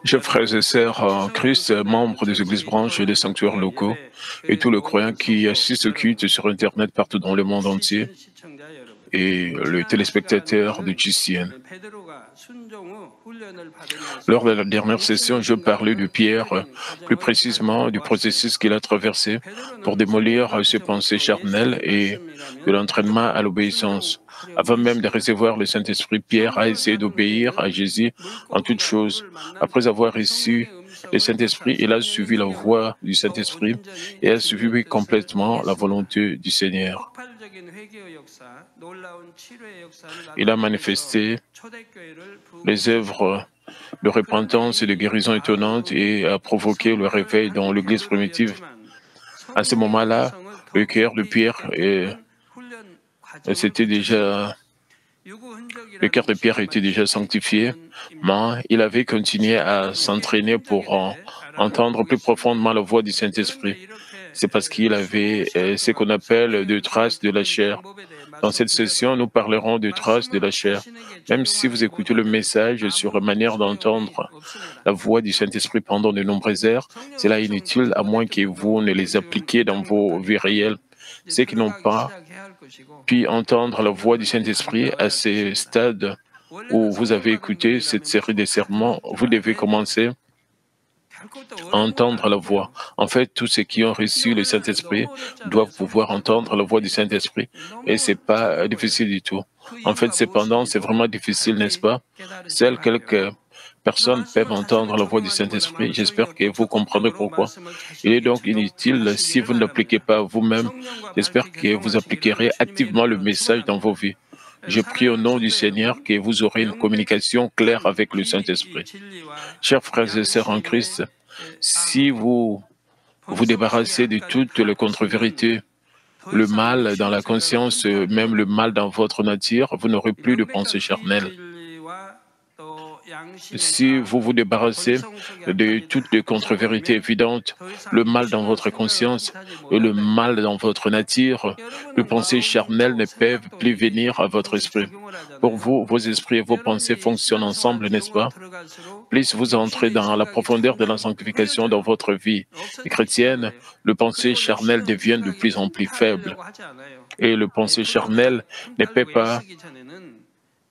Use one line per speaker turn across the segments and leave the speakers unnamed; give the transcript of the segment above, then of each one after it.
Chers frères et sœurs en Christ, membres des églises branches et des sanctuaires locaux, et tous les croyants qui assistent au culte sur Internet partout dans le monde entier, et les téléspectateurs de GCN. Lors de la dernière session, je parlais de Pierre, plus précisément du processus qu'il a traversé pour démolir ses pensées charnelles et de l'entraînement à l'obéissance. Avant même de recevoir le Saint-Esprit, Pierre a essayé d'obéir à Jésus en toutes choses. Après avoir reçu le Saint-Esprit, il a suivi la voie du Saint-Esprit et a suivi complètement la volonté du Seigneur. Il a manifesté les œuvres de repentance et de guérison étonnantes et a provoqué le réveil dans l'Église primitive. À ce moment-là, le cœur de Pierre était déjà sanctifié, mais il avait continué à s'entraîner pour entendre plus profondément la voix du Saint-Esprit. C'est parce qu'il avait ce qu'on appelle des traces de la chair. Dans cette session, nous parlerons des traces de la chair. Même si vous écoutez le message sur la manière d'entendre la voix du Saint-Esprit pendant de nombreuses heures, cela est inutile à moins que vous ne les appliquiez dans vos vies réelles. Ceux qui n'ont pas pu entendre la voix du Saint-Esprit à ce stade où vous avez écouté cette série de sermons, vous devez commencer à entendre la voix. En fait, tous ceux qui ont reçu le Saint-Esprit doivent pouvoir entendre la voix du Saint-Esprit et c'est pas difficile du tout. En fait, cependant, c'est vraiment difficile, n'est-ce pas? Seules quelques personnes peuvent entendre la voix du Saint-Esprit. J'espère que vous comprendrez pourquoi. Il est donc inutile si vous ne l'appliquez pas vous-même. J'espère que vous appliquerez activement le message dans vos vies. Je prie au nom du Seigneur que vous aurez une communication claire avec le Saint-Esprit. Chers frères et sœurs en Christ, si vous vous débarrassez de toutes les contre-vérités, le mal dans la conscience, même le mal dans votre nature, vous n'aurez plus de pensée charnelle. Si vous vous débarrassez de toutes les contre-vérités évidentes, le mal dans votre conscience et le mal dans votre nature, les pensées charnelles ne peuvent plus venir à votre esprit. Pour vous, vos esprits et vos pensées fonctionnent ensemble, n'est-ce pas? Plus vous entrez dans la profondeur de la sanctification dans votre vie chrétienne, les pensées charnelles deviennent de plus en plus faibles. Et les pensées charnelles ne peuvent pas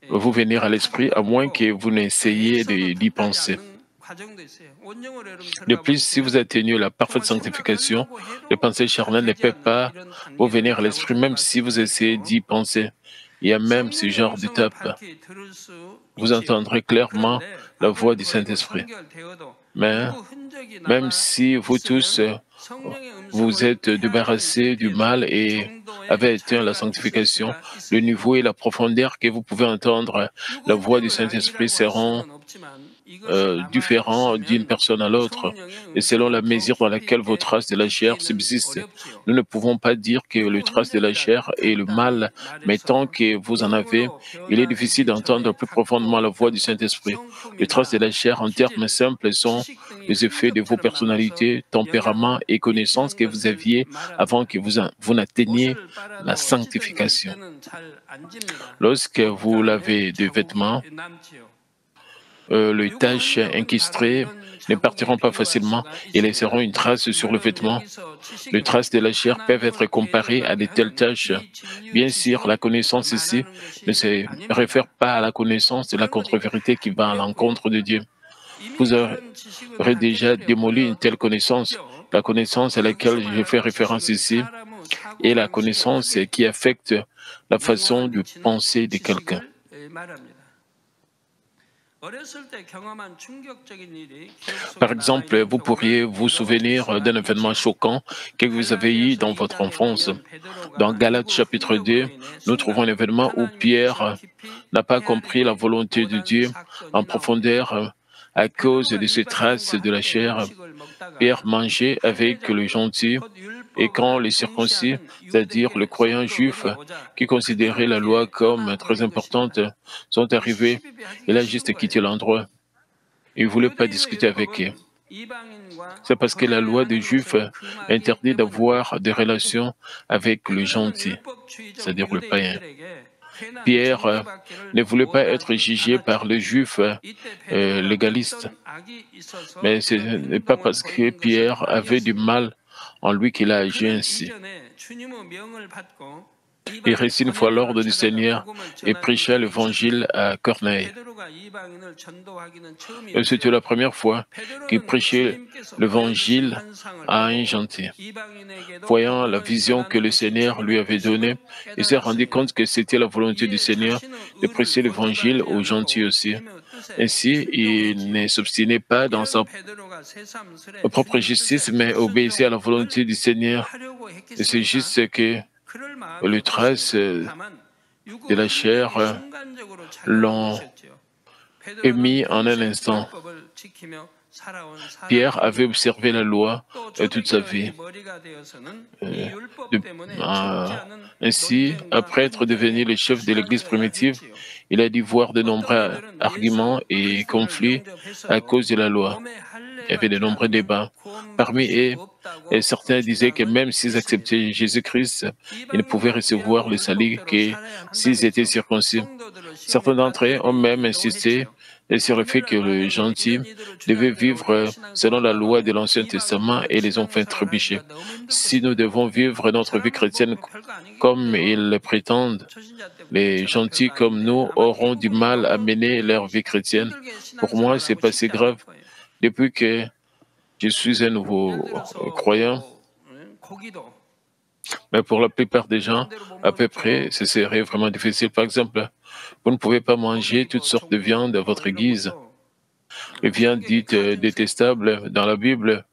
vous venir à l'esprit à moins que vous n'essayiez d'y penser. De plus, si vous atteignez la parfaite sanctification, les pensées charnelles ne peuvent pas vous venir à l'esprit même si vous essayez d'y penser. Il y a même ce genre d'étape. Vous entendrez clairement la voix du Saint-Esprit. Mais même si vous tous vous êtes débarrassés du mal et avez atteint la sanctification, le niveau et la profondeur que vous pouvez entendre la voix du Saint-Esprit seront différents d'une personne à l'autre et selon la mesure dans laquelle vos traces de la chair subsistent. Nous ne pouvons pas dire que les traces de la chair est le mal, mais tant que vous en avez, il est difficile d'entendre plus profondément la voix du Saint-Esprit. Les traces de la chair, en termes simples, sont les effets de vos personnalités, tempéraments et connaissances que vous aviez avant que vous n'atteigniez la sanctification. Lorsque vous lavez des vêtements, les taches encastrées ne partiront pas facilement et laisseront une trace sur le vêtement. Les traces de la chair peuvent être comparées à de telles taches. Bien sûr, la connaissance ici ne se réfère pas à la connaissance de la contre-vérité qui va à l'encontre de Dieu. Vous aurez déjà démoli une telle connaissance. La connaissance à laquelle je fais référence ici est la connaissance qui affecte la façon de penser de quelqu'un. Par exemple, vous pourriez vous souvenir d'un événement choquant que vous avez eu dans votre enfance. Dans Galates chapitre 2, nous trouvons un événement où Pierre n'a pas compris la volonté de Dieu en profondeur à cause de ces traces de la chair. Pierre mangeait avec le gentil et quand les circoncis, c'est-à-dire les croyants juifs qui considéraient la loi comme très importante, sont arrivés, il a juste quitté l'endroit. Il ne voulait pas discuter avec eux. C'est parce que la loi des Juifs interdit d'avoir des relations avec le gentil, c'est-à-dire le païen. Pierre ne voulait pas être jugé par les Juifs légalistes. Mais ce n'est pas parce que Pierre avait du mal en lui qu'il a agi ainsi. Il reçut une fois l'ordre du Seigneur et prêcha l'évangile à Corneille. Et c'était la première fois qu'il prêchait l'évangile à un gentil. Voyant la vision que le Seigneur lui avait donnée, il s'est rendu compte que c'était la volonté du Seigneur de prêcher l'évangile aux gentils aussi. Ainsi, il ne s'obstinait pas dans sa propre justice, mais obéissait à la volonté du Seigneur. Et c'est juste que les traces de la chair l'ont émis en un instant. Pierre avait observé la loi toute sa vie. Euh, de- euh, Ainsi, après être devenu le chef de l'Église primitive, il a dû voir de nombreux arguments et conflits à cause de la loi. Il y avait de nombreux débats. Parmi eux, et certains disaient que même s'ils acceptaient Jésus-Christ, ils ne pouvaient recevoir le salut que s'ils étaient circoncis. Certains d'entre eux ont même insisté sur le fait que le gentil devait vivre selon la loi de l'Ancien Testament et les ont fait trébucher. Si nous devons vivre notre vie chrétienne comme ils le prétendent, les gentils comme nous auront du mal à mener leur vie chrétienne. Pour moi, c'est pas si grave. Depuis que je suis un nouveau croyant, mais pour la plupart des gens, à peu près, ce serait vraiment difficile. Par exemple, vous ne pouvez pas manger toutes sortes de viandes à votre guise. Les viandes dites détestables dans la Bible,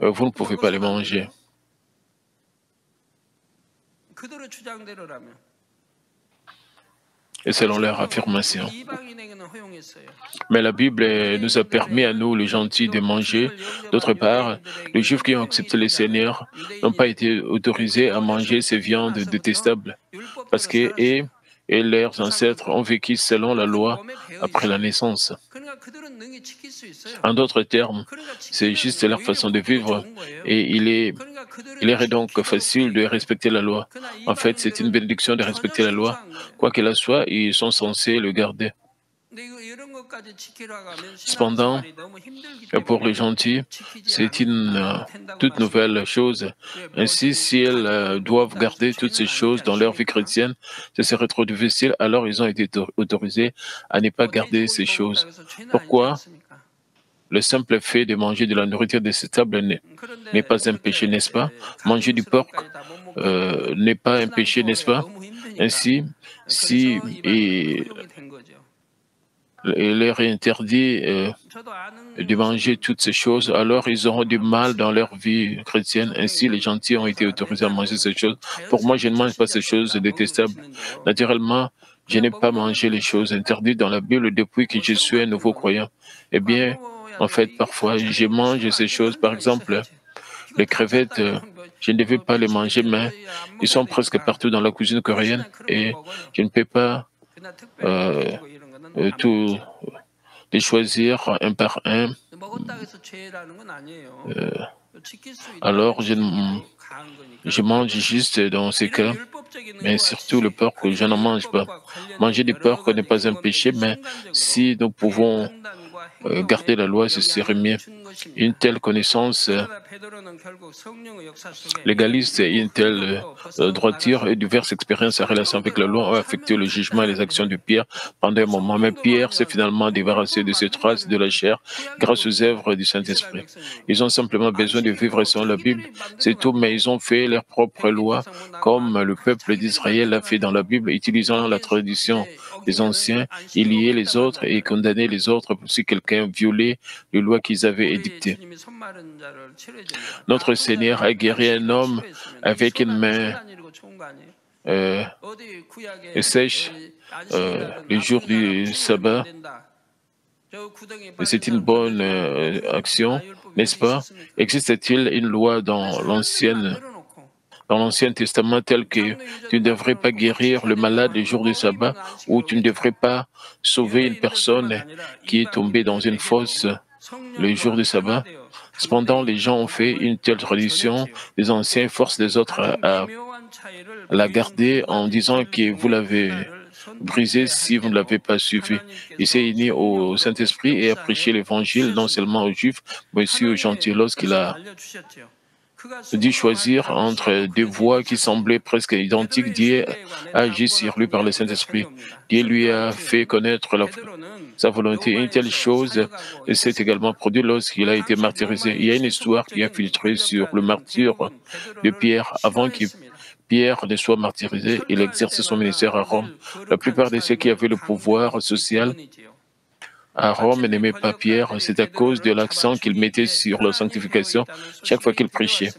vous ne pouvez pas les manger. Et selon leur affirmation. Mais la Bible nous a permis à nous, les gentils, de manger. D'autre part, les Juifs qui ont accepté le Seigneur n'ont pas été autorisés à manger ces viandes détestables parce qu'eux et leurs ancêtres ont vécu selon la loi après la naissance. En d'autres termes, c'est juste leur façon de vivre et il est donc facile de respecter la loi. En fait, c'est une bénédiction de respecter la loi. Quoi qu'il en soit, ils sont censés le garder. Cependant, pour les gentils, c'est une toute nouvelle chose. Ainsi, si elles doivent garder toutes ces choses dans leur vie chrétienne, ce serait trop difficile, alors ils ont été autorisés à ne pas garder ces choses. Pourquoi? Le simple fait de manger de la nourriture détestable n'est pas un péché, n'est-ce pas? Manger du porc n'est pas un péché, n'est-ce pas? Ainsi, si il leur est interdit de manger toutes ces choses, alors ils auront du mal dans leur vie chrétienne. Ainsi, les gentils ont été autorisés à manger ces choses. Pour moi, je ne mange pas ces choses détestables. Naturellement, je n'ai pas mangé les choses interdites dans la Bible depuis que je suis un nouveau croyant. Eh bien, en fait, parfois, je mange ces choses. Par exemple, les crevettes, je ne devais pas les manger, mais ils sont presque partout dans la cuisine coréenne et je ne peux pas tout les choisir un par un. Alors, je mange juste dans ces cas, mais surtout le porc, je n'en mange pas. Manger du porc n'est pas un péché, mais si nous pouvons garder la loi, ce serait mieux. Une telle connaissance légaliste et une telle droiture et diverses expériences en relation avec la loi ont affecté le jugement et les actions de Pierre pendant un moment. Mais Pierre s'est finalement débarrassé de ces traces de la chair grâce aux œuvres du Saint-Esprit. Ils ont simplement besoin de vivre selon la Bible, c'est tout, mais ils ont fait leur propre loi, comme le peuple d'Israël l'a fait dans la Bible, utilisant la tradition des anciens, il liait les autres et condamnait les autres si quelqu'un violait les lois qu'ils avaient édictées. Notre Seigneur a guéri un homme avec une main sèche le jour du sabbat. C'est une bonne action, n'est-ce pas? Existe-t-il une loi dans l'Ancien Testament telle que tu ne devrais pas guérir le malade le jour du sabbat ou tu ne devrais pas sauver une personne qui est tombée dans une fosse le jour du sabbat? Cependant, les gens ont fait une telle tradition, les anciens forcent les autres à l'a gardé en disant que vous l'avez brisé si vous ne l'avez pas suivi. Il s'est uni au Saint-Esprit et a prêché l'Évangile non seulement aux Juifs, mais aussi aux gentils. Lorsqu'il a dû choisir entre deux voies qui semblaient presque identiques, Dieu a agi sur lui par le Saint-Esprit. Dieu lui a fait connaître sa volonté. Une telle chose s'est également produite lorsqu'il a été martyrisé. Il y a une histoire qui a filtré sur le martyre de Pierre. Avant que Pierre ne soit martyrisé, il exerçait son ministère à Rome. La plupart de ceux qui avaient le pouvoir social à Rome n'aimaient pas Pierre. C'est à cause de l'accent qu'il mettait sur la sanctification chaque fois qu'il prêchait.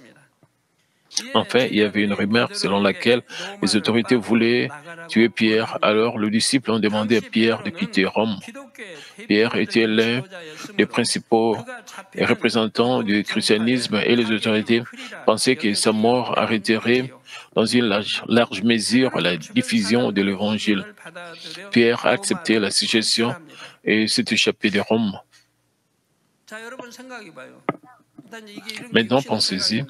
Enfin, il y avait une rumeur selon laquelle les autorités voulaient tuer Pierre. Alors, les disciples ont demandé à Pierre de quitter Rome. Pierre était l'un des principaux représentants du christianisme et les autorités pensaient que sa mort arrêterait dans une large mesure la diffusion de l'Évangile. Pierre a accepté la suggestion et s'est échappé de Rome. Maintenant, pensez-y.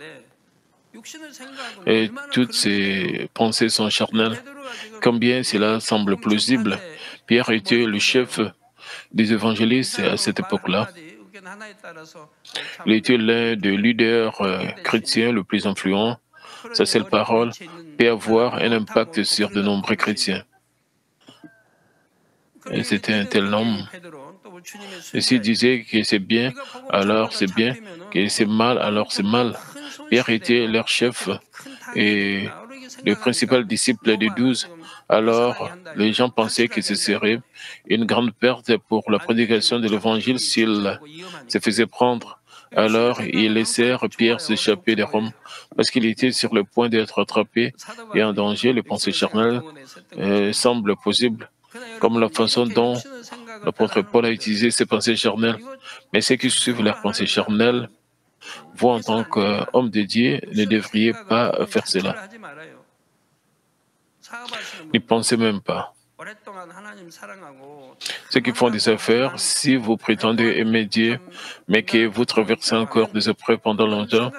Et toutes ces pensées sont charnelles. Combien cela semble plausible. Pierre était le chef des évangélistes à cette époque-là. Il était l'un des leaders chrétiens le plus influent. Sa seule parole peut avoir un impact sur de nombreux chrétiens. Et c'était un tel homme. Et s'il disait que c'est bien, alors c'est bien, que c'est mal, alors c'est mal. Pierre était leur chef et le principal disciple des 12. Alors, les gens pensaient que ce serait une grande perte pour la prédication de l'Évangile s'il se faisait prendre. Alors, ils laissèrent Pierre s'échapper de Rome parce qu'il était sur le point d'être attrapé et en danger. Les pensées charnelles semblent possibles, comme la façon dont l'apôtre Paul a utilisé ses pensées charnelles. Mais ceux qui suivent leurs pensées charnelles, vous, en tant qu'homme de Dieu, ne devriez pas faire cela. N'y pensez même pas. Ceux qui font des affaires, si vous prétendez aimer Dieu, mais que vous traversez encore des épreuves pendant longtemps,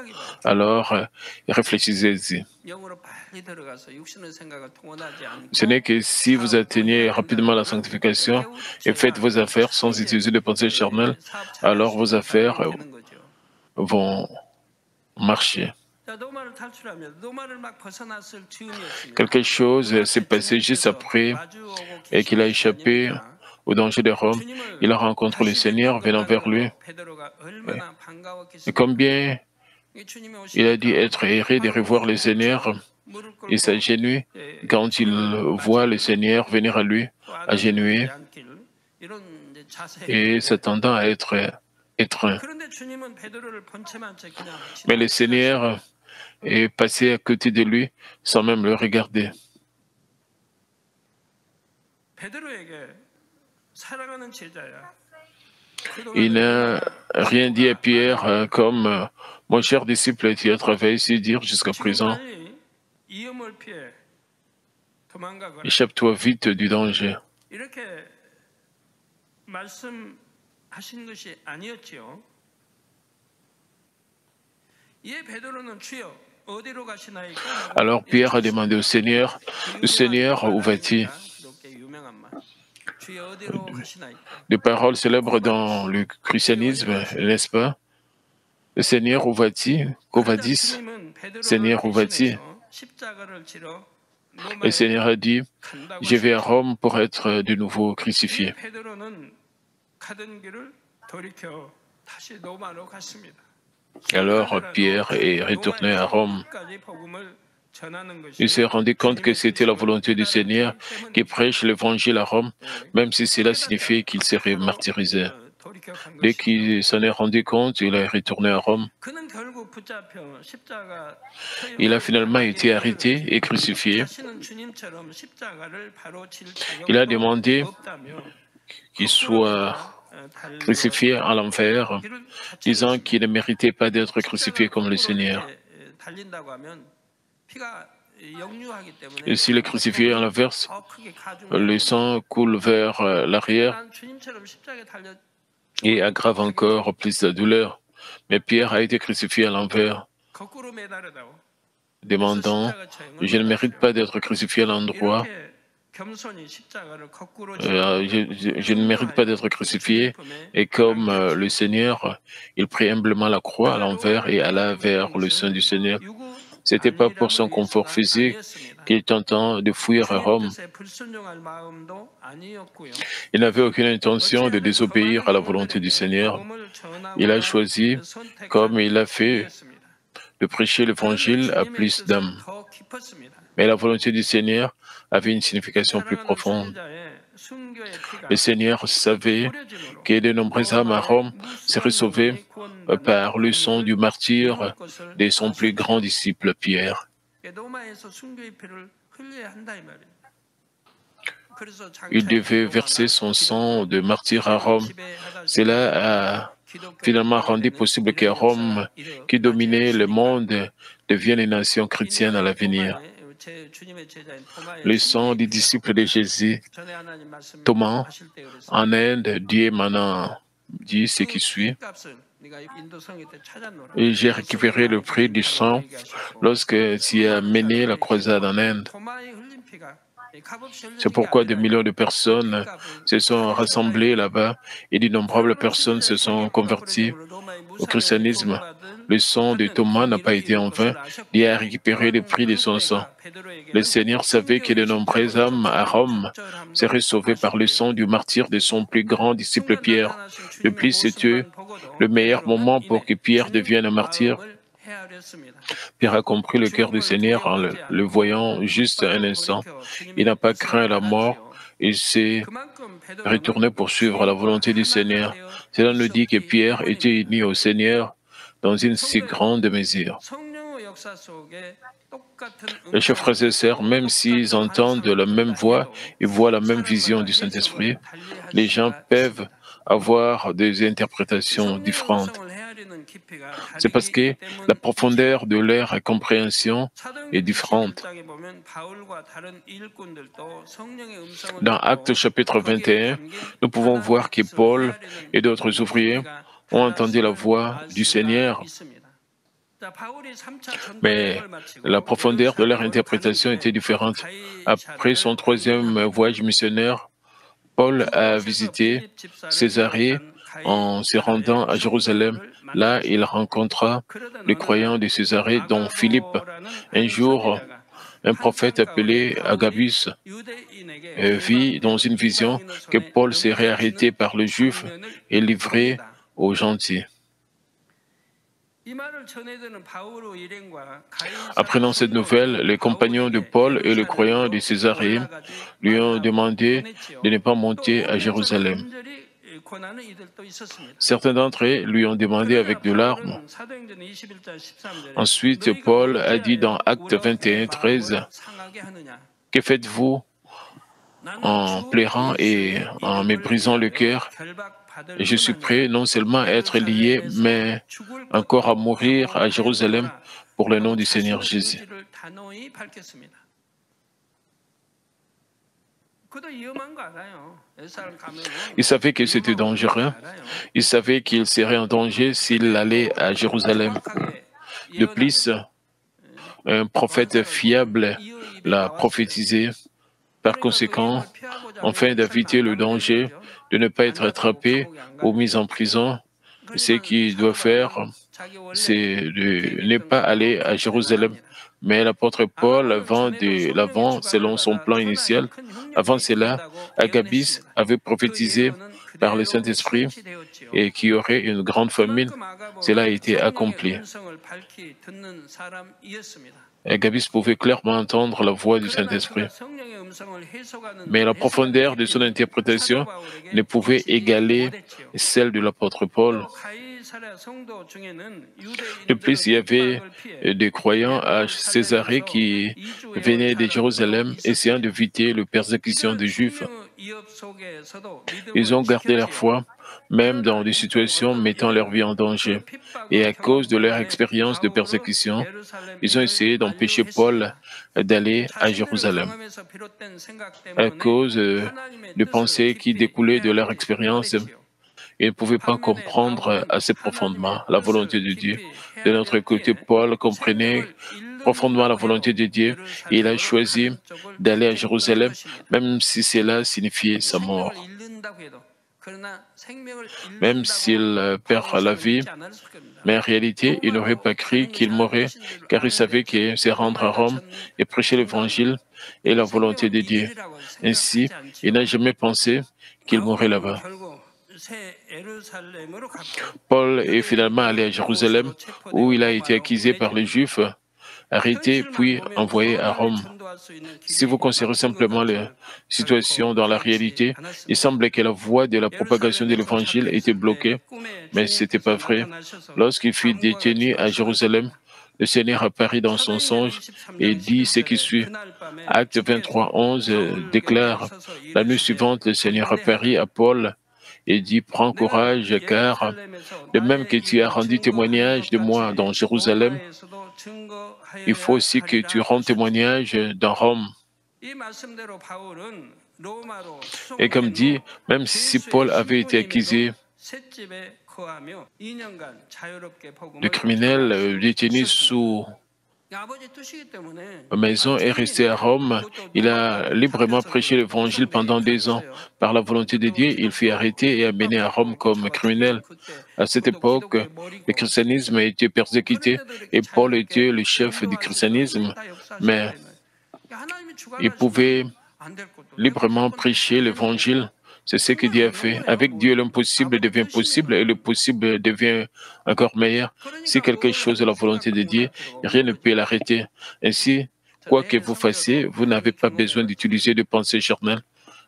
alors réfléchissez-y. Ce n'est que si vous atteignez rapidement la sanctification et faites vos affaires sans utiliser de pensée charnelle, alors vos affaires vont marcher. Quelque chose s'est passé juste après et qu'il a échappé au danger de Rome. Il a rencontré le Seigneur venant vers lui. Et combien il a dit être erré de revoir le Seigneur. Il s'agenouille quand il voit le Seigneur venir à lui, agenouillé et s'attendant à être étreint. Mais le Seigneur est passé à côté de lui sans même le regarder. Il n'a rien dit à Pierre comme mon cher disciple, tu as travaillé ici dire jusqu'à présent. Échappe-toi vite du danger. Alors Pierre a demandé au Seigneur, Seigneur, où vas-tu? Des paroles célèbres dans le christianisme, n'est-ce pas? Le Seigneur, où vas-tu? Qu'ovadis? Seigneur, où vas-tu? Le Seigneur a dit, je vais à Rome pour être de nouveau crucifié. Alors Pierre est retourné à Rome. Il s'est rendu compte que c'était la volonté du Seigneur qui prêche l'évangile à Rome, même si cela signifiait qu'il serait martyrisé. Dès qu'il s'en est rendu compte, il est retourné à Rome. Il a finalement été arrêté et crucifié. Il a demandé qu'il soit crucifié à l'enfer, disant qu'il ne méritait pas d'être crucifié comme le Seigneur. Et s'il est crucifié à l'inverse, le sang coule vers l'arrière et aggrave encore plus la douleur. Mais Pierre a été crucifié à l'envers. demandant, je ne mérite pas d'être crucifié à l'endroit, je ne mérite pas d'être crucifié. Et comme le Seigneur, il prit humblement la croix à l'envers et alla vers le sein du Seigneur. C'était pas pour son confort physique qu'il tentait de fuir Rome. Il n'avait aucune intention de désobéir à la volonté du Seigneur. Il a choisi, comme il l'a fait, de prêcher l'Évangile à plus d'âmes. Mais la volonté du Seigneur avait une signification plus profonde. Le Seigneur savait que de nombreuses âmes à Rome seraient sauvées par le sang du martyr de son plus grand disciple Pierre. Il devait verser son sang de martyr à Rome. Cela a finalement rendu possible que Rome, qui dominait le monde, devienne une nation chrétienne à l'avenir. Le sang des disciples de Jésus, Thomas, en Inde, Dieu m'en a dit ce qui suit. Et j'ai récupéré le prix du sang lorsque tu as mené la croisade en Inde. C'est pourquoi des millions de personnes se sont rassemblées là-bas et d'innombrables personnes se sont converties au christianisme. Le sang de Thomas n'a pas été en vain. Dieu a récupéré le prix de son sang. Le Seigneur savait que de nombreuses âmes à Rome seraient sauvées par le sang du martyr de son plus grand disciple Pierre. De plus, c'était le meilleur moment pour que Pierre devienne un martyr. Pierre a compris le cœur du Seigneur en le voyant juste un instant. Il n'a pas craint la mort. Il s'est retourné pour suivre la volonté du Seigneur. Cela nous dit que Pierre était uni au Seigneur dans une si grande mesure. Les chers frères et sœurs, même s'ils entendent la même voix et voient la même vision du Saint-Esprit, les gens peuvent avoir des interprétations différentes. C'est parce que la profondeur de leur compréhension est différente. Dans Actes chapitre 21, nous pouvons voir que Paul et d'autres ouvriers ont entendu la voix du Seigneur, mais la profondeur de leur interprétation était différente. Après son troisième voyage missionnaire, Paul a visité Césarée en se rendant à Jérusalem. Là, il rencontra les croyants de Césarée, dont Philippe. Un jour, un prophète appelé Agabus vit dans une vision que Paul serait arrêté par les Juifs et livré aux gentils. Apprenant cette nouvelle, les compagnons de Paul et les croyants de Césarée lui ont demandé de ne pas monter à Jérusalem. Certains d'entre eux lui ont demandé avec de larmes. Ensuite, Paul a dit dans Actes 21, 13, « Que faites-vous en pleurant et en me brisant le cœur? Je suis prêt non seulement à être lié, mais encore à mourir à Jérusalem pour le nom du Seigneur Jésus. » Il savait que c'était dangereux. Il savait qu'il serait en danger s'il allait à Jérusalem. De plus, un prophète fiable l'a prophétisé. Par conséquent, afin d'éviter le danger de ne pas être attrapé ou mis en prison, ce qu'il doit faire, c'est de ne pas aller à Jérusalem. Mais l'apôtre Paul vint de l'avant selon son plan initial. Avant cela, Agabus avait prophétisé par le Saint-Esprit et qu'il y aurait une grande famine. Cela a été accompli. Agabus pouvait clairement entendre la voix du Saint-Esprit. Mais la profondeur de son interprétation ne pouvait égaler celle de l'apôtre Paul. De plus, il y avait des croyants à Césarée qui venaient de Jérusalem essayant d'éviter la persécution des Juifs. Ils ont gardé leur foi, même dans des situations mettant leur vie en danger. Et à cause de leur expérience de persécution, ils ont essayé d'empêcher Paul d'aller à Jérusalem. À cause de pensées qui découlaient de leur expérience, ils ne pouvaient pas comprendre assez profondément la volonté de Dieu. De notre côté, Paul comprenait profondément la volonté de Dieu et il a choisi d'aller à Jérusalem, même si cela signifiait sa mort. Même s'il perd la vie, mais en réalité, il n'aurait pas cru qu'il mourrait, car il savait que c'est rendre à Rome et prêcher l'Évangile et la volonté de Dieu. Ainsi, il n'a jamais pensé qu'il mourrait là-bas. Paul est finalement allé à Jérusalem, où il a été accusé par les Juifs, arrêté puis envoyé à Rome. Si vous considérez simplement la situation dans la réalité, il semblait que la voie de la propagation de l'Évangile était bloquée, mais ce n'était pas vrai. Lorsqu'il fut détenu à Jérusalem, le Seigneur apparut dans son songe et dit ce qui suit. Acte 23, 11 déclare, la nuit suivante, le Seigneur apparut à Paul et dit, prends courage, car de même que tu as rendu témoignage de moi dans Jérusalem, il faut aussi que tu rendes témoignage dans Rome. Et comme dit, même si Paul avait été accusé de criminel détenu sous maison et resté à Rome, il a librement prêché l'Évangile pendant 2 ans. Par la volonté de Dieu, il fut arrêté et amené à Rome comme criminel. À cette époque, le christianisme a été persécuté et Paul était le chef du christianisme, mais il pouvait librement prêcher l'Évangile. C'est ce que Dieu a fait. Avec Dieu, l'impossible devient possible et le possible devient encore meilleur. Si quelque chose est la volonté de Dieu, rien ne peut l'arrêter. Ainsi, quoi que vous fassiez, vous n'avez pas besoin d'utiliser de pensée charnelle.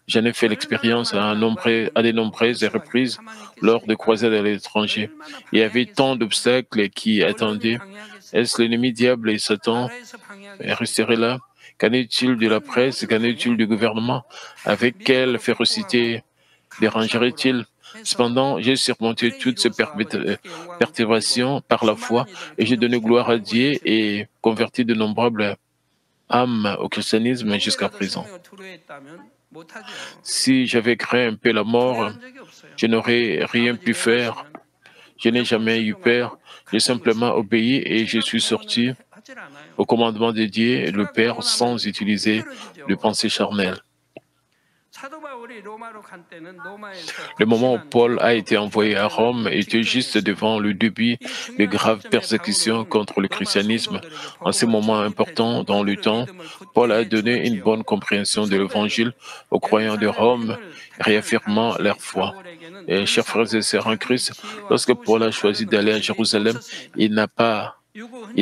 J'en ai fait l'expérience à de nombreuses reprises lors de croisades à l'étranger. Il y avait tant d'obstacles qui attendaient. Est-ce l'ennemi diable et Satan resteraient là? Qu'en est-il de la presse? Qu'en est-il du gouvernement? Avec quelle férocité dérangerait-il? Cependant, j'ai surmonté toutes ces perturbations par la foi et j'ai donné gloire à Dieu et converti de nombreuses âmes au christianisme jusqu'à présent. Si j'avais craint un peu la mort, je n'aurais rien pu faire. Je n'ai jamais eu peur. J'ai simplement obéi et je suis sorti au commandement de Dieu, le Père, sans utiliser de pensée charnelle. Le moment où Paul a été envoyé à Rome était juste devant le début de graves persécutions contre le christianisme. En ce moment important dans le temps, Paul a donné une bonne compréhension de l'Évangile aux croyants de Rome, réaffirmant leur foi. Et chers frères et sœurs en Christ, lorsque Paul a choisi d'aller à Jérusalem, il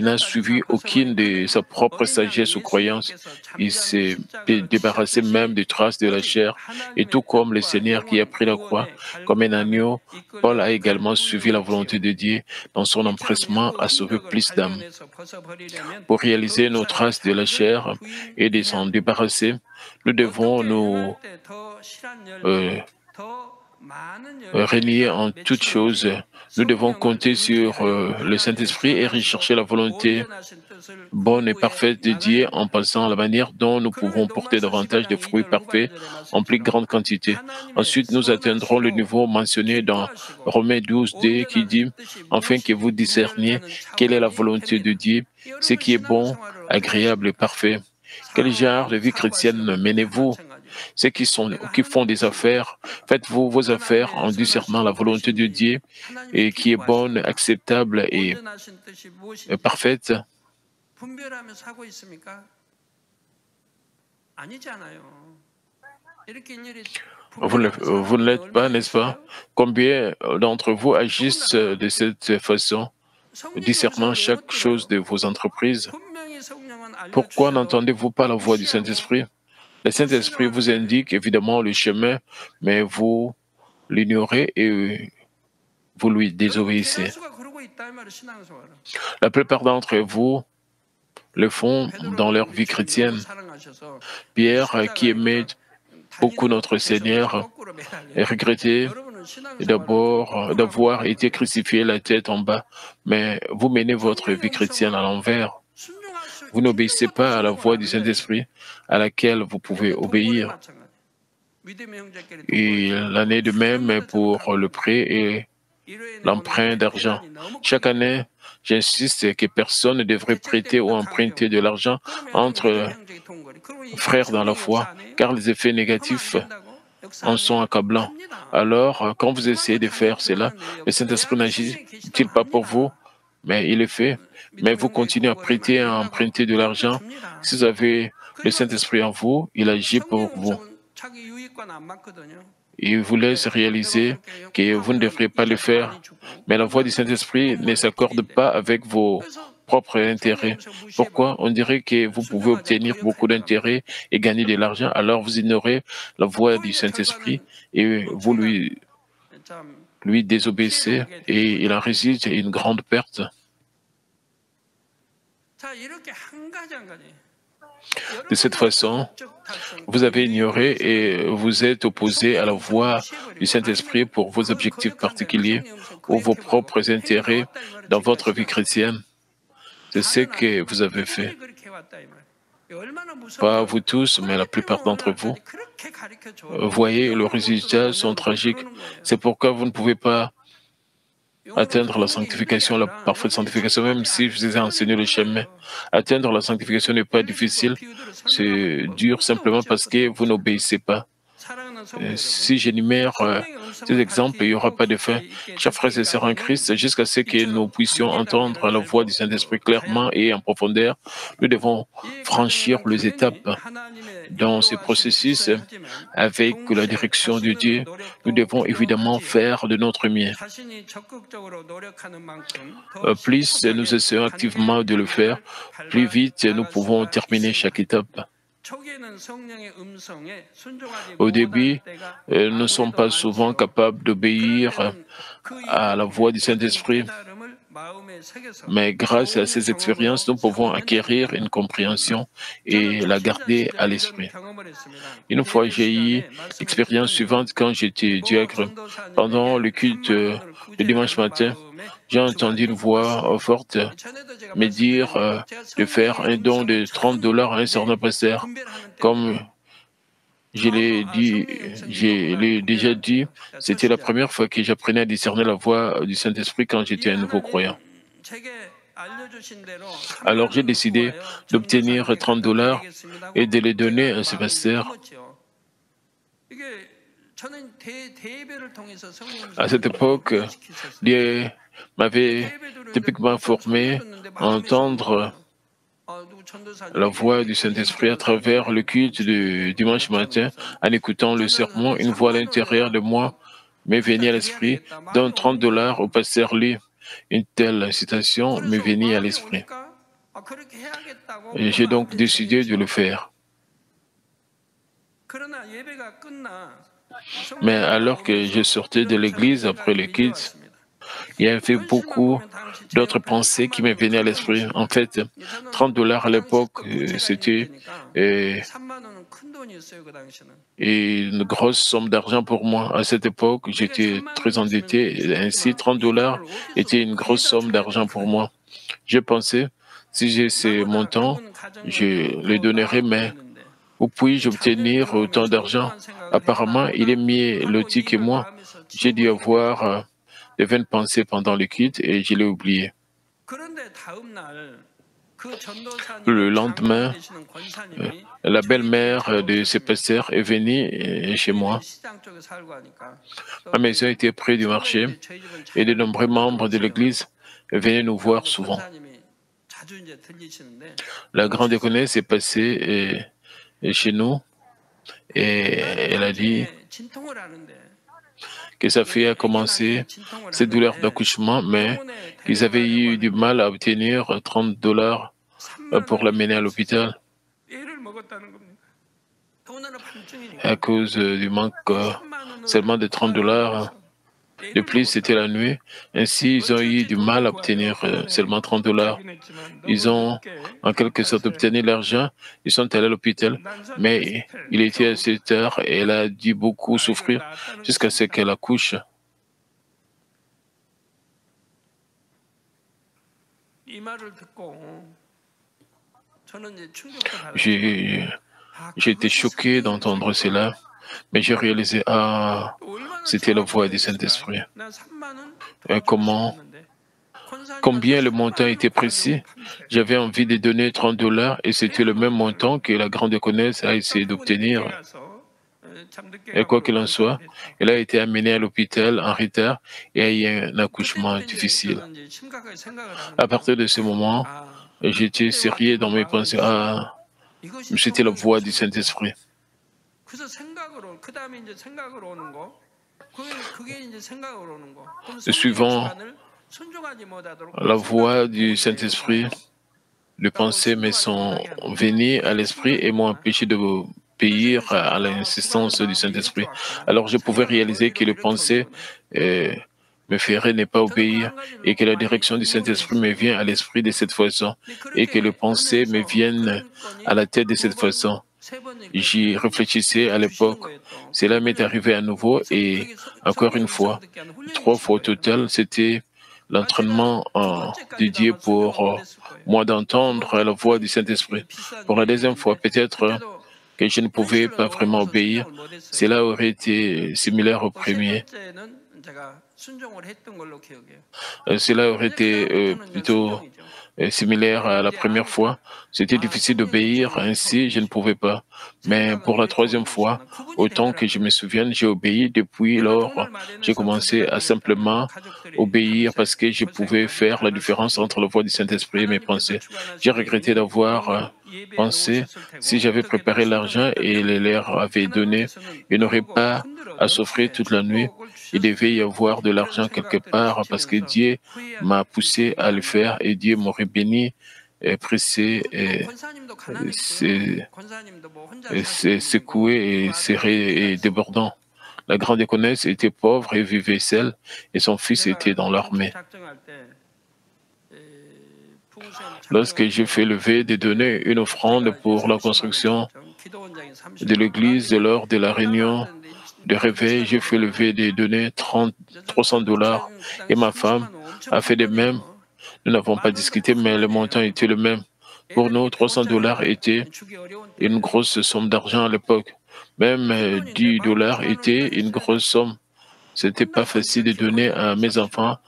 n'a suivi aucune de sa propre sagesse ou croyance. Il s'est débarrassé même des traces de la chair. Et tout comme le Seigneur qui a pris la croix comme un agneau, Paul a également suivi la volonté de Dieu dans son empressement à sauver plus d'âmes. Pour réaliser nos traces de la chair et de s'en débarrasser, nous devons nous renier en toutes choses. Nous devons compter sur le Saint-Esprit et rechercher la volonté bonne et parfaite de Dieu en pensant à la manière dont nous pouvons porter davantage de fruits parfaits en plus grande quantité. Ensuite, nous atteindrons le niveau mentionné dans Romains 12, qui dit « Afin que vous discerniez quelle est la volonté de Dieu, ce qui est bon, agréable et parfait. » Quel genre de vie chrétienne menez-vous? Ceux qui font des affaires, faites-vous vos affaires en discernant la volonté de Dieu et qui est bonne, acceptable et parfaite. Vous ne l'êtes pas, n'est-ce pas? Combien d'entre vous agissent de cette façon, discernant chaque chose de vos entreprises? Pourquoi n'entendez-vous pas la voix du Saint-Esprit? Le Saint-Esprit vous indique évidemment le chemin, mais vous l'ignorez et vous lui désobéissez. La plupart d'entre vous le font dans leur vie chrétienne. Pierre, qui aimait beaucoup notre Seigneur, est regretté d'avoir été crucifié la tête en bas, mais vous menez votre vie chrétienne à l'envers. Vous n'obéissez pas à la voix du Saint-Esprit à laquelle vous pouvez obéir. Et l'en est de même pour le prêt et l'emprunt d'argent. Chaque année, j'insiste que personne ne devrait prêter ou emprunter de l'argent entre frères dans la foi, car les effets négatifs en sont accablants. Alors, quand vous essayez de faire cela, le Saint-Esprit n'agit-il pas pour vous? Mais il est fait. Mais vous continuez à prêter et à emprunter de l'argent. Si vous avez le Saint-Esprit en vous, il agit pour vous. Il vous laisse réaliser que vous ne devriez pas le faire. Mais la voix du Saint-Esprit ne s'accorde pas avec vos propres intérêts. Pourquoi? On dirait que vous pouvez obtenir beaucoup d'intérêts et gagner de l'argent, alors vous ignorez la voix du Saint-Esprit et vous lui désobéissez et il en résulte une grande perte. De cette façon, vous avez ignoré et vous êtes opposé à la voix du Saint-Esprit pour vos objectifs particuliers ou vos propres intérêts dans votre vie chrétienne. C'est ce que vous avez fait. Pas vous tous, mais la plupart d'entre vous. Voyez, les résultats sont tragiques. C'est pourquoi vous ne pouvez pas atteindre la sanctification, la parfaite sanctification, même si je vous ai enseigné le chemin. Atteindre la sanctification n'est pas difficile, c'est dur simplement parce que vous n'obéissez pas. Si j'énumère ces exemples, il n'y aura pas de fin. Chers frères et sœurs en Christ, jusqu'à ce que nous puissions entendre la voix du Saint-Esprit clairement et en profondeur, nous devons franchir les étapes. Dans ce processus, avec la direction de Dieu, nous devons évidemment faire de notre mieux. Plus nous essayons activement de le faire, plus vite nous pouvons terminer chaque étape. Au début, nous ne sommes pas souvent capables d'obéir à la voix du Saint-Esprit, mais grâce à ces expériences, nous pouvons acquérir une compréhension et la garder à l'esprit. Une fois, j'ai eu l'expérience suivante quand j'étais diacre. Pendant le culte le dimanche matin, j'ai entendu une voix forte me dire de faire un don de $30 à un certain pasteur. Comme je l'ai déjà dit, c'était la première fois que j'apprenais à discerner la voix du Saint-Esprit quand j'étais un nouveau croyant. Alors j'ai décidé d'obtenir $30 et de les donner à ce pasteur. À cette époque, Dieu m'avait typiquement formé à entendre la voix du Saint-Esprit à travers le culte du dimanche matin. En écoutant le sermon, une voix à l'intérieur de moi m'est venue à l'esprit, donne $30 au pasteur Lee. Une telle citation m'est venue à l'esprit. Et j'ai donc décidé de le faire. Mais alors que je sortais de l'église après le culte, il y avait beaucoup d'autres pensées qui me venaient à l'esprit. En fait, $30 à l'époque, c'était une grosse somme d'argent pour moi. À cette époque, j'étais très endetté. Et ainsi, $30 était une grosse somme d'argent pour moi. Je pensais, si j'ai ces montants, je les donnerai, mais où puis-je obtenir autant d'argent? Apparemment, il est mieux loti que moi. J'ai dû avoir de vaines pensées pendant le culte et je l'ai oublié. Le lendemain, la belle-mère de ce pasteur est venue chez moi. Ma maison était près du marché et de nombreux membres de l'église venaient nous voir souvent. La grande déconne s'est passée chez nous et elle a dit que sa fille a commencé ses douleurs d'accouchement, mais qu'ils avaient eu du mal à obtenir $30 pour l'amener à l'hôpital à cause du manque seulement de $30. De plus, c'était la nuit. Ainsi, ils ont eu du mal à obtenir seulement $30. Ils ont, en quelque sorte, obtenu l'argent. Ils sont allés à l'hôpital. Mais il était assez tard et elle a dû beaucoup souffrir jusqu'à ce qu'elle accouche. J'ai été choqué d'entendre cela. Mais j'ai réalisé, ah,
얼마나
c'était la voix du
정확했을까?
Saint-Esprit.
난 3만 원 더
Et
주고
comment,
싶었는데 권사님한테
combien le
3만
montant
원을
était
받아주고
précis?
판매.
J'avais envie de donner 30 dollars et c'était le même montant que la grande connaisse a essayé
남편분이 늦게
d'obtenir.
가서 참 늦게
Et quoi
가고
qu'il en
반납을
soit,
했다고.
il a été amené à l'hôpital en retard et a eu un accouchement
그때부터 이제
difficile.
저는 이제 심각하게 생각을 하는
À
거죠.
partir de ce moment,
아,
j'étais
그때와
sérieux dans
지금
mes
마음은
pensées.
달라.
Ah,
이것이
c'était la
성령의
voix du
모습이었구나.
Saint-Esprit.
그래서 생각으로 그다음에 이제 생각으로 오는 거. 그게 이제 생각으로 오는 거. 그럼 성령의
Suivant
주관을 순종하지 못하도록
la
생각이
voix du
오게 되는
Saint-Esprit,
거예요.
les
라고
pensées me
순종하지
sont
못하게 하는 거.
venues à
그게
l'esprit et
생각이
m'ont
오구나.
empêché de
그래서
obéir
이제
à
주관을
l'insistance du
마음에 이렇게
Saint-Esprit.
왔구나.
Alors je pouvais
생각을
réaliser que les
이렇게
pensées
오는구나.
euh, me feraient ne pas
저는 그
obéir
한 가지를
et que
놓고
la
많이
direction du
궁금해
Saint-Esprit me vient
했어요.
à l'esprit de cette façon
근데
et que les
그렇게
pensées me
하면서
viennent
그런
à
건이
la tête de
두
cette
번,
façon.
세 번 이렇게
J'y réfléchissais à
주시는
l'époque.
거예요 또. 그게
Cela m'est arrivé
훈련이에요.
à nouveau et
그게
encore
성령의
une
음성을
fois.
듣게 하는 훈련이
3 fois au
되시는 거예요.
total, c'était
제가
l'entraînement
두 번째까지도
dédié
아마 순종을
pour
못했을 거예요.
moi
두
d'entendre la
번째는
voix du
프레임들이
Saint-Esprit.
되게 비싼
Pour la deuxième fois,
유니폼인데
peut-être
그때도
que je ne pouvais
현실은
pas vraiment
어려워서
obéir.
순종을 못했어요.
Cela aurait été similaire au
세
premier.
번째는 제가 순종을 했던 걸로 기억해요.
Cela aurait
이제 그
été
다음부터는 이제
plutôt
순종이죠.
similaire à la
이제
première fois.
아니까
C'était difficile
성령의
d'obéir,
음성을
ainsi je ne
들어보시고
pouvais pas. Mais
생각은
pour la
이렇게
troisième
오는
fois,
것이구나. 구분이
autant que je
되더라고요.
me souvienne, j'ai obéi. Depuis
내가
lors,
돈을
j'ai
마련해서
commencé
교회가
à
되겠다면
simplement
가족들이
obéir
하면서
parce que je pouvais
권사님과 함께
faire la
나눌 수
différence entre
있겠죠.
la voix du Saint-Esprit et mes
하나님께서
pensées. J'ai
주관하시는
regretté
일이니
d'avoir
돈을 예배해
pensé,
놓으셨을
si
테고
j'avais
어떻게든
préparé l'argent et
순종했다면
les leur avait donné,
하나님께서는
il n'aurait
누르고
pas à
흔들어도
souffrir toute la nuit.
축복을
Il
주셨을
devait y
거예요.
avoir de
이런
l'argent quelque
생각들을
part parce que
가지면서
Dieu m'a
후회하는
poussé à
계기가
le
아니라
faire et Dieu m'aurait béni, pressé,
뭐 권사님도 가난했고요. 권사님도 뭐 혼자 사시는 분이고
secoué
두
et
아들
serré
형제가
et
있었고
débordant. La grande éconesse était pauvre et vivait seule, et son fils était
내가
dans
헌금
l'armée.
작정할 때 부흥시험
Lorsque
작정할
j'ai fait
때
lever de donner une offrande
우리가 이제
pour la
30만 원
construction
작정, 기도원장이
de
30만 원.
l'église lors de la
그 당은 안
réunion
되는데
de réveil, j'ai fait
즉각적으로
lever des données 30,
이제
300 dollars
목사님 그 당시
et ma femme
30만 원 엄청
a fait
큰
de même.
돈이에요.
Nous n'avons pas
만 원도
discuté,
큰
mais le montant
돈이에요.
était le même. Pour nous,
애들이
300 dollars
배웠잖아요.
était
주기 어려운
une
때예요.
grosse somme d'argent à l'époque. Même
큰 돈인데
10
만
dollars
6만 원이나
était une
했어야
grosse
되고
somme. C'était pas
끝나고
facile
보니까
de donner
기도원장이
à mes
30만 원.
enfants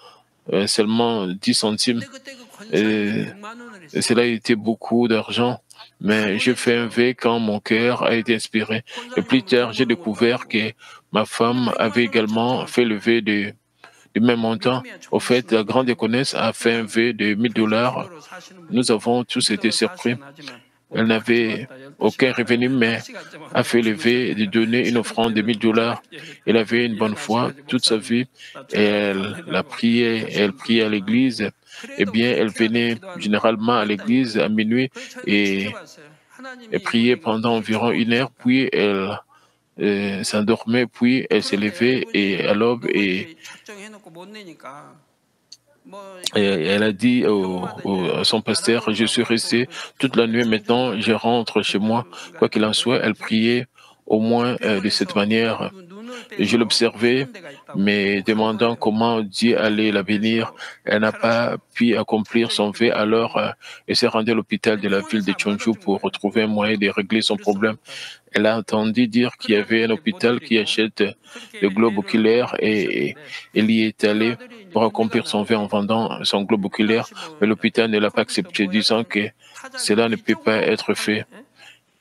seulement 10 centimes.
근데 그때 그 권사님이
Euh,
100만 원을
Cela a
했어요.
été beaucoup d'argent, mais j'ai fait un
감동했죠.
vœu quand mon cœur a été inspiré. Et plus
권사님은
tard,
돈
j'ai
버는 것도
découvert
아니고
que ma
근데
femme
100만
avait
원을
également
작정할
fait
때
lever du même montant.
믿음의
Au fait,
좋으신
la grande
분들은
éconesse a fait un
그냥
vœu de 1000
그렇게
dollars.
기도로 사시는
Nous
분이고
avons tous été
기도로
surpris.
사시긴 하지만 뭐
Elle
막
n'avait
좋았다 12시
aucun
갔다
revenu, mais
1시 갔지만
a fait lever de
주무셨다가
donner une
새벽
offrande de 1000
되면
dollars. Elle
새벽기에서
avait une bonne foi
일어나셔가지고
toute sa
목사님
vie.
나
Et
전화로
elle la
감내라고
priait, elle
하시는
priait à
분이지만
l'église. Eh
그래도
bien, elle
그렇게라도
venait
기도하는 거
généralement à
어렵다
l'église
이거예요.
à minuit
그래서 저희가
et
지켜봤어요.
elle
하나님이
priait
이분에게
pendant
어떻게
environ une heure,
축복을
puis
주실까?
elle s'endormait, puis elle se
그런데
levait et à
이분이
l'aube
너무 이제 작정해놓고 못 내니까 뭐
et
이렇게
elle a dit
평소마다 이제
à son pasteur, je
나눠놓으라고
suis
하고
resté
또
toute la nuit, maintenant je
청주마다
rentre chez moi. Quoi qu'il en soit, elle priait au moins de cette
병원에서
manière.
눈을
Je
빼서
l'observais,
해놓은 데가 있다고
mais
꼭 간
demandant
거예요.
comment Dieu allait la
눈을
bénir.
빼서
Elle n'a pas
하라고
pu accomplir son
작정이
vœu, alors
들어갔더니
elle s'est rendue à l'hôpital
근데
de la ville
병원에서
de
안
Chonju
받아준
pour
거예요.
trouver un moyen de régler son
그럴 수가
problème.
없다고.
Elle a entendu dire qu'il y avait
그래가지고
un
이제 못
hôpital qui
드리고
achète des
그렇게
globes
애를
oculaires
놓고
et
있었는데
elle y est
그
allée
아들이 이제
pour
군대가
accomplir son vœu en
나중에
vendant son globe
그
oculaire.
당시 뭐
Mais l'hôpital ne l'a pas
컴퓨터
accepté,
뭐
disant
약간
que
타자기
cela
뭐
ne peut pas
이쪽으로
être fait.
예?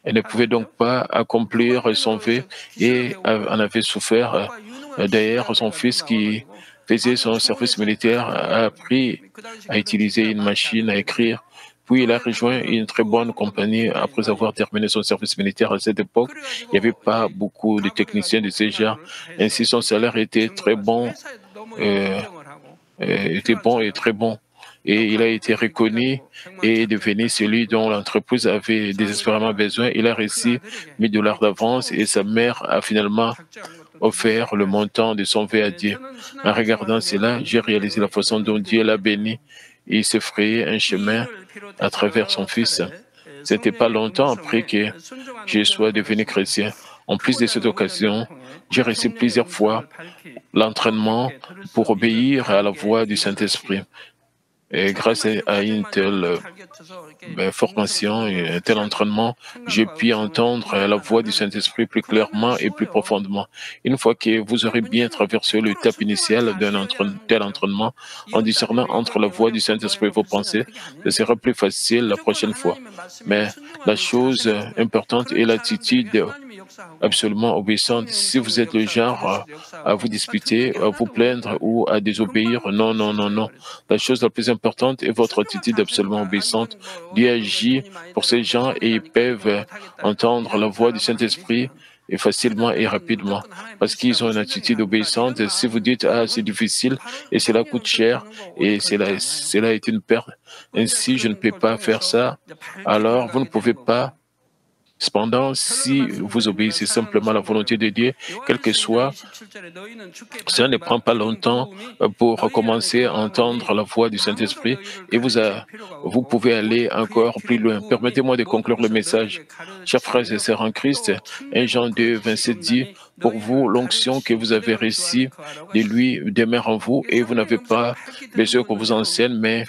Elle ne pouvait donc
하던데요.
pas
그걸
accomplir son
그래서
vœu
저 기술을
et
배운
en
거예요.
avait souffert.
아빠 유능한
D'ailleurs,
기술이야
son
그래가지고
fils qui
나와가지고
faisait
아주
son
좋은
service
회사에
militaire
딱
a
들어가요.
appris
그 당시
à
그런
utiliser
기술이
une
많지
machine à
않았는데
écrire. Puis il a rejoint une
그래가지고서는
très
그거
bonne
하는 것도
compagnie après
문제인가
avoir terminé son service militaire à cette époque. Il n'y avait
그래가지고
pas
이제
beaucoup de
가업을
techniciens de
해가지고
ce
100만
genre.
원을 다
Ainsi,
해서
son salaire était
증거를
très
봤어요.
bon,
회사에도 너무
euh,
인정을 하고
était
필요한
bon et très
사람
bon. Et il a été
역할을
reconnu
그래가지고 100만 원
et devenu
작정했다
celui dont
그러더라고요.
l'entreprise avait désespérément
장로님은
besoin. Il a
그
reçu
아들에게
1000 dollars
이렇게
d'avance
축복을
et sa mère
주셨다고
a finalement
작정한 것도 듣고
offert le
신기했어요.
montant de son vœu à
예,
Dieu.
저는
En
신앙의
regardant
생활을
cela,
여러분
j'ai réalisé la
믿음으로
façon
이렇게
dont Dieu l'a
믿음으로
béni. Et il s'est frayé un
이
chemin
일을
à
비롯해서
travers son
여러
fils.
차례
C'était pas
성령의
longtemps après
음성에
que
순종하는
je
훈련을
sois devenu
받았지만
chrétien. En plus de
크고자
cette
하는 훈련들을
occasion,
통해
j'ai reçu
성령의
plusieurs fois
음성을 밝히 더
l'entraînement
깊게 들을 수
pour
있는
obéir à la
반응의
voix du
일인 것이
Saint-Esprit. Et grâce à une telle formation et un tel entraînement, j'ai pu entendre la voix du Saint-Esprit plus clairement et plus profondément. Une fois que vous aurez bien traversé l'étape initiale tel entraînement, en discernant entre la voix du Saint-Esprit et vos pensées, ce sera plus facile la prochaine fois. Mais la chose importante est l'attitude absolument obéissante. Si vous êtes le genre à vous disputer, à vous plaindre ou à désobéir, non, non, non, non. La chose la plus importante est votre attitude absolument obéissante. Dieu agit pour ces gens et ils peuvent entendre la voix du Saint-Esprit et facilement et rapidement parce qu'ils ont une attitude obéissante. Si vous dites, ah, c'est difficile et cela coûte cher et cela est une perte, ainsi je ne peux pas faire ça, alors vous ne pouvez pas. Cependant, si vous obéissez simplement à la volonté de Dieu, quel que soit, ça ne prend pas longtemps pour commencer à entendre la voix du Saint-Esprit et vous pouvez aller encore plus loin. Permettez-moi de conclure le message. Chers frères et sœurs en Christ, 1 Jean 2, 27 dit, pour vous, l'onction que vous avez reçue de lui demeure en vous et vous n'avez pas besoin qu'on vous enseigne, mais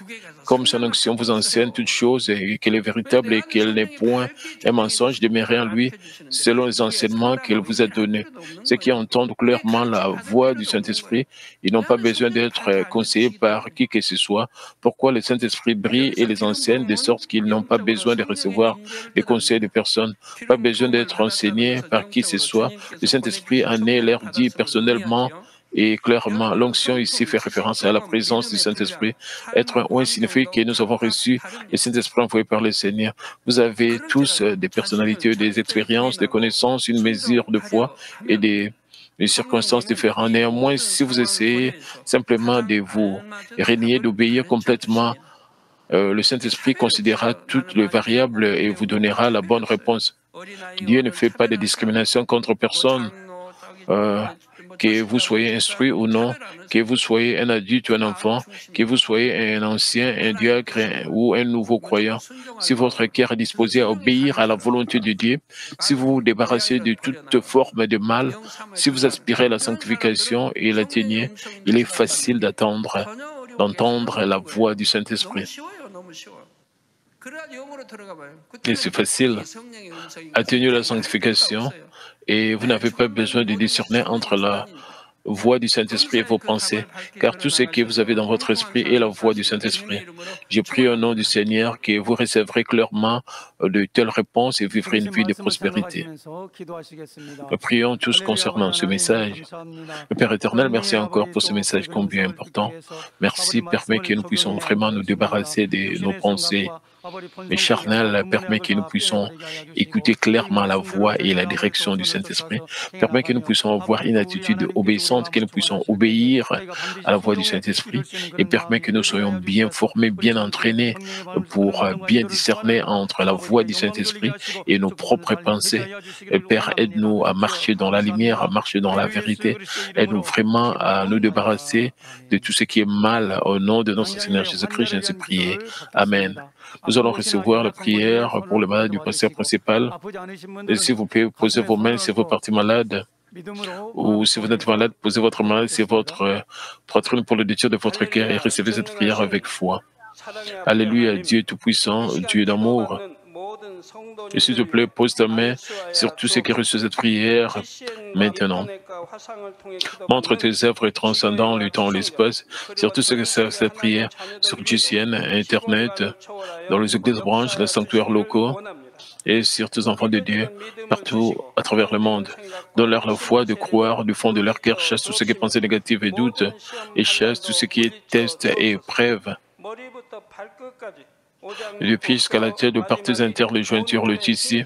comme son onction vous enseigne toutes choses et qu'elle est véritable et qu'elle n'est point un mensonge, demeurez en lui selon les enseignements qu'il vous a donnés. Ceux qui entendent clairement la voix du Saint-Esprit, ils n'ont pas besoin d'être conseillés par qui que ce soit. Pourquoi le Saint-Esprit brille et les enseigne de sorte qu'ils n'ont pas besoin de recevoir les conseils de personne, pas besoin d'être enseignés par qui que ce soit. Le Saint-Esprit en est leur dit personnellement et clairement. L'onction ici fait référence à la présence du Saint-Esprit. Être un oint signifie que nous avons reçu le Saint-Esprit envoyé par le Seigneur. Vous avez tous des personnalités, des expériences, des connaissances, une mesure de foi et des circonstances différentes. Néanmoins, si vous essayez simplement de vous régner, d'obéir complètement, le Saint-Esprit considérera toutes les variables et vous donnera la bonne réponse. Dieu ne fait pas de discrimination contre personne. Que vous soyez instruit ou non, que vous soyez un adulte ou un enfant, que vous soyez un ancien, un diacre ou un nouveau croyant, si votre cœur est disposé à obéir à la volonté de Dieu, si vous vous débarrassez de toute forme de mal, si vous aspirez à la sanctification et l'atteignez, il est facile d'entendre la voix du Saint-Esprit. Et c'est facile. Atteignez la sanctification et vous n'avez pas besoin de discerner entre la voix du Saint-Esprit et vos pensées, car tout ce que vous avez dans votre esprit est la voix du Saint-Esprit. Je prie au nom du Seigneur que vous recevrez clairement de telles réponses et vivrez une vie de prospérité. Nous prions tous concernant ce message. Le Père éternel, merci encore pour ce message combien important. Merci, permet que nous puissions vraiment nous débarrasser de nos pensées mais charnel, permet que nous puissions écouter clairement la voix et la direction du Saint-Esprit, permet que nous puissions avoir une attitude obéissante, que nous puissions obéir à la voix du Saint-Esprit et permet que nous soyons bien formés, bien entraînés pour bien discerner entre la voix du Saint-Esprit et nos propres pensées. Et Père, aide-nous à marcher dans la lumière, à marcher dans la vérité. Aide-nous vraiment à nous débarrasser de tout ce qui est mal. Au nom de notre Seigneur Jésus-Christ, je ainsi prié. Amen. Nous allons recevoir la prière pour le malade du pasteur principal. Et s'il vous plaît, posez vos mains si vous partez malade. Ou si vous êtes malade, posez votre main sur votre poitrine pour le détruire de votre cœur et recevez cette prière avec foi. Alléluia, Dieu Tout-Puissant, Dieu d'amour. Et s'il te plaît, pose ta main sur tout ce qui reçoit cette prière maintenant. Montre tes œuvres transcendant le temps et l'espace sur tout ce que sert cette prière, sur GCN, Internet, dans les églises branches, les sanctuaires locaux et sur tous les enfants de Dieu partout à travers le monde. Donne-leur la foi de croire du fond de leur cœur, chasse tout ce qui est pensée négative et doute et chasse tout ce qui est test et épreuve. Depuis jusqu'à la tête, de parties internes, les jointures, le tissu,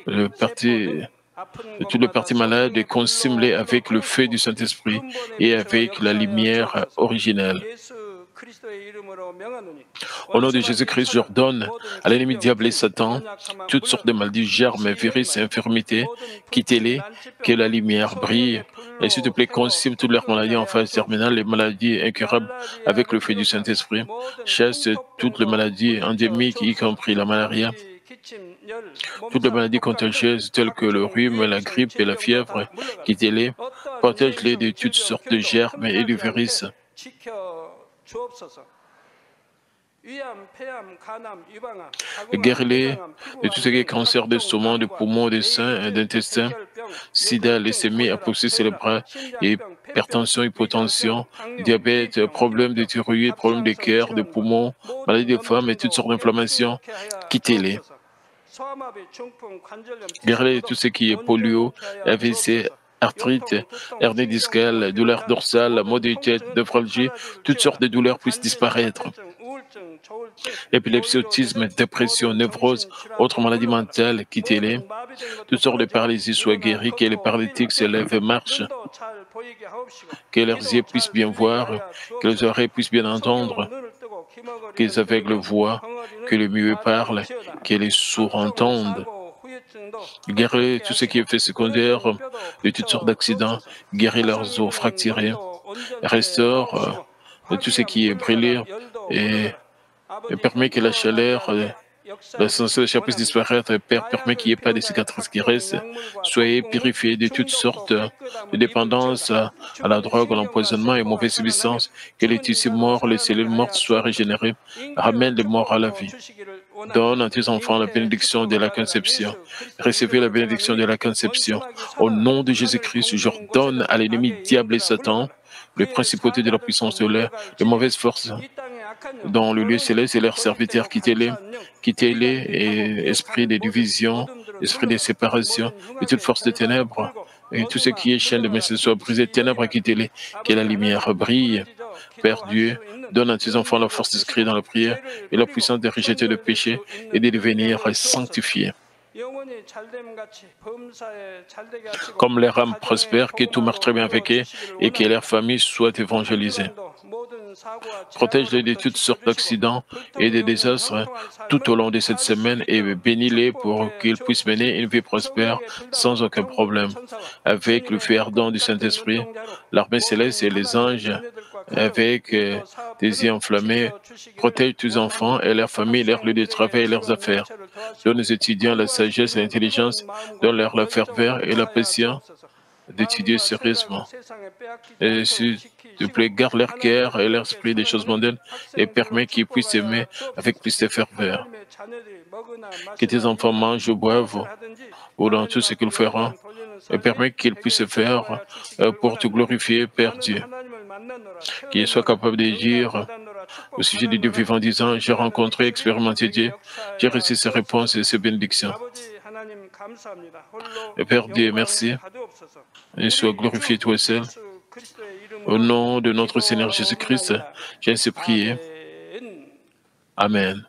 tout le parti malade est consumé avec le feu du Saint-Esprit et avec la lumière originelle. Au nom de Jésus-Christ, j'ordonne à l'ennemi diable et Satan toutes sortes de maladies, germes, virus et infirmités, quittez-les, que la lumière brille. Et s'il te plaît, consume toutes leurs maladies en phase terminale, les maladies incurables avec le feu du Saint-Esprit. Chasse toutes les maladies endémiques, y compris la malaria. Toutes les maladies contagieuses telles que le rhume, la grippe et la fièvre, quittez-les. Protège-les de toutes sortes de germes et de virus. Guéris-les de tout ce qui est cancer de saumon, de poumons, de sein, d'intestin, sida, leucémie, apoplexie cérébrale, hypertension, hypotension, diabète, problèmes de thyroïde, problèmes de cœur, de poumons, maladies des femmes et toutes sortes d'inflammations. Quittez-les. Guéris-les de tout ce qui est polio, AVC, arthrite, hernie discale, douleur dorsale, maux de tête, nephralgie, toutes sortes de douleurs puissent disparaître. Épilepsie, autisme, dépression, névrose, autres maladies mentales, quittez-les. Toutes sortes de paralysies soient guéries, que les paralytiques se lèvent et marchent, que leurs yeux puissent bien voir, que les oreilles puissent bien entendre, que les aveugles voient, que les muets parlent, que les sourds entendent. Guéris tout ce qui est fait secondaire de toutes sortes d'accidents, guéris leurs os fracturés, restaure tout ce qui est brûlé et permet que la chaleur, la sensation de chaleur puisse disparaître, permet qu'il n'y ait pas de cicatrices qui restent. Soyez purifiés de toutes sortes de dépendances à la drogue, à l'empoisonnement et aux mauvaises substances. Que les tissus morts, les cellules mortes soient régénérées. Ramène les morts à la vie. Donne à tes enfants la bénédiction de la conception. Recevez la bénédiction de la conception. Au nom de Jésus-Christ, j'ordonne à l'ennemi diable et Satan, les principautés de la puissance de l'air, les mauvaises forces dans le lieu céleste et leurs serviteurs, quittez-les, quittez-les, et esprit de division, esprit de séparation, et toute force de ténèbres, et tout ce qui est chaîne de messages soit brisé, ténèbres, quittez-les, que la lumière brille. Père Dieu, donne à tes enfants la force d'inscrire dans la prière et la puissance de rejeter le péché et de devenir sanctifiés. Comme leur âme prospère, que tout marche très bien avec eux et que leur famille soit évangélisée. Protège-les de toutes sortes d'accidents et de désastres tout au long de cette semaine et bénis-les pour qu'ils puissent mener une vie prospère sans aucun problème. Avec le feu ardent du Saint-Esprit, l'armée céleste et les anges, avec des yeux enflammés, protège tes enfants et leurs familles, leurs lieux de travail et leurs affaires. Donne aux étudiants la sagesse et l'intelligence, donne-leur la ferveur et la patience d'étudier sérieusement. Et s'il te plaît, garde leur cœur et leur esprit des choses mondaines et permets qu'ils puissent aimer avec plus de ferveur. Que tes enfants mangent ou boivent ou dans tout ce qu'ils feront et permets qu'ils puissent faire pour te glorifier, Père Dieu. Qu'ils soient capables de dire au sujet du Dieu vivant, disant, j'ai rencontré, expérimenté Dieu, j'ai reçu ses réponses et ses bénédictions. Et Père Dieu, merci. Et sois glorifié toi seul. Au nom de notre Seigneur Jésus-Christ, j'ai ainsi prié. Amen.